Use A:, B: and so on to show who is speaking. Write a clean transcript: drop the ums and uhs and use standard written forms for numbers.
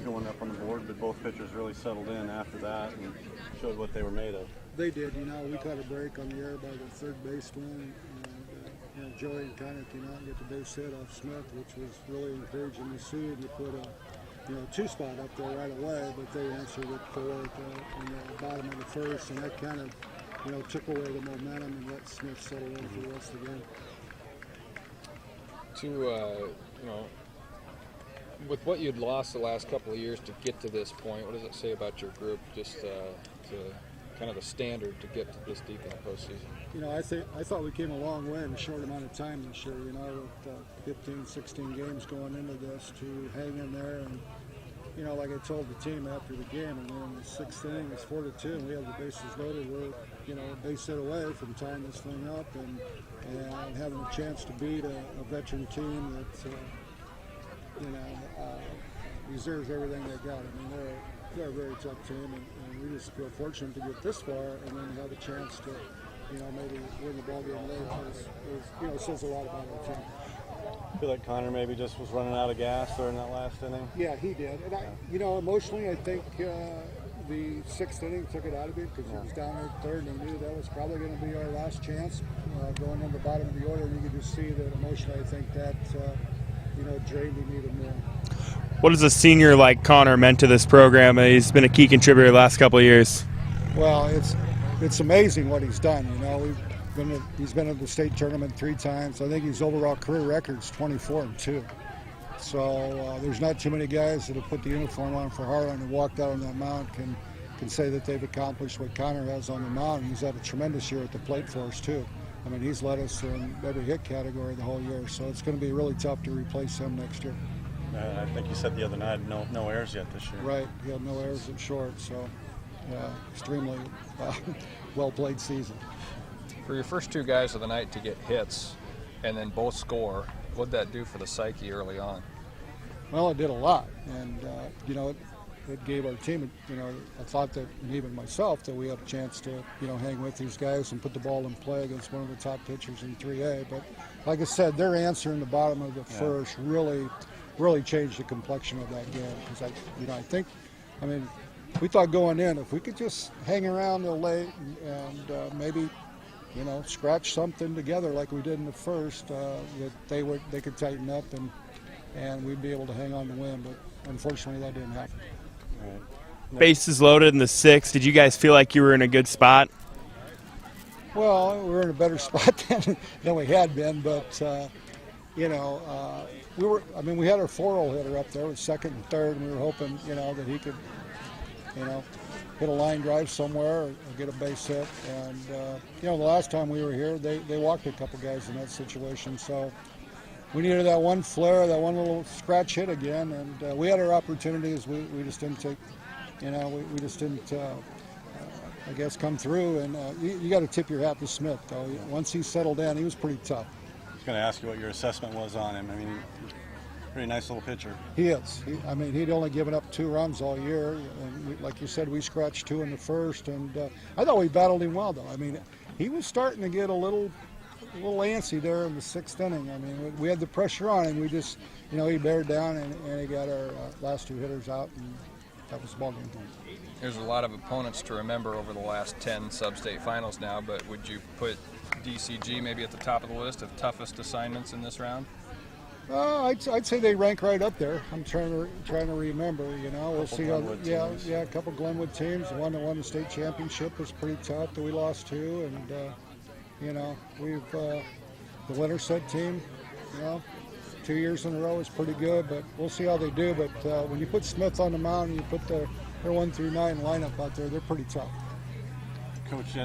A: going up on the board, but both pitchers really settled in after that and showed what they were made of.
B: They did. We caught a break on the air by the third baseman, and Joey and Connor came out and get the base hit off Smith, which was really encouraging to see. And you put a two spot up there right away, but they answered it fourth in the bottom of the first, and that kind of took away the momentum and let Smith settle in for the rest of the game.
C: With what you'd lost the last couple of years to get to this point, what does it say about your group, just to kind of the standard to get to this deep in the postseason?
B: I thought we came a long way in a short amount of time this year, with 15, 16 games going into this, to hang in there. And, like I told the team after the game, and in the sixth inning, it's 4-2, and we have the bases loaded. We're, a base hit away from tying this thing up and having a chance to beat a veteran team that, deserves everything they got. They're a very tough team, and we just feel fortunate to get this far and then have a chance to, maybe win the ball game late. It says a lot about our team.
A: I feel like Connor maybe just was running out of gas during that last inning.
B: Yeah, he did. And emotionally, I think the sixth inning took it out of him because he was down there third, and he knew that was probably going to be our last chance going in the bottom of the order. And you could just see that emotionally, I think that drained him even more.
D: What has a senior like Connor meant to this program? He's been a key contributor the last couple of years.
B: Well, it's amazing what he's done. He's been at the state tournament 3 times. I think his overall career record's 24-2. So there's not too many guys that have put the uniform on for Harlan and walked out on that mound can say that they've accomplished what Connor has on the mound. He's had a tremendous year at the plate for us too. He's led us in every hit category the whole year. So it's going to be really tough to replace him next year.
A: I think you said the other night, no errors yet this year.
B: Right, he had no errors at short, so extremely well-played season.
C: For your first 2 guys of the night to get hits and then both score, what'd that do for the psyche early on?
B: Well, it did a lot, and it gave our team, I thought that, and even myself, that we had a chance to, hang with these guys and put the ball in play against one of the top pitchers in 3A. But like I said, their answer in the bottom of the first really changed the complexion of that game. Because I think, we thought going in, if we could just hang around till late and maybe, scratch something together like we did in the first, that they could tighten up and we'd be able to hang on to win. But unfortunately, that didn't happen.
D: Right. Bases loaded in the 6th. Did you guys feel like you were in a good spot?
B: Well, we were in a better spot than we had been, but we had our 4-hole hitter up there with second and third, and we were hoping, that he could, hit a line drive somewhere or get a base hit. And the last time we were here, they walked a couple guys in that situation, so we needed that one flare, that one little scratch hit again, and we had our opportunities. We just didn't take, we just didn't, I guess, come through. And you got to tip your hat to Smith, though. Once he settled in, he was pretty tough.
A: I was going to ask you what your assessment was on him. Pretty nice little pitcher.
B: He is. He'd only given up 2 runs all year, and like you said, we scratched 2 in the first, and I thought we battled him well, though. He was starting to get a little antsy there in the 6th inning. We had the pressure on him. We just, he bared down and he got our last 2 hitters out, and that was the ball game.
C: There's a lot of opponents to remember over the last 10 sub-state finals now, but would you put DCG maybe at the top of the list of toughest assignments in this round?
B: I'd say they rank right up there. I'm trying to remember. We'll see how. A couple Glenwood teams. One that won the state championship was pretty tough that we lost to, and we've the Winterset team. 2 years in a row is pretty good, but we'll see how they do. But when you put Smith on the mound and you put their 1 through 9 lineup out there, they're pretty tough.
A: Coach,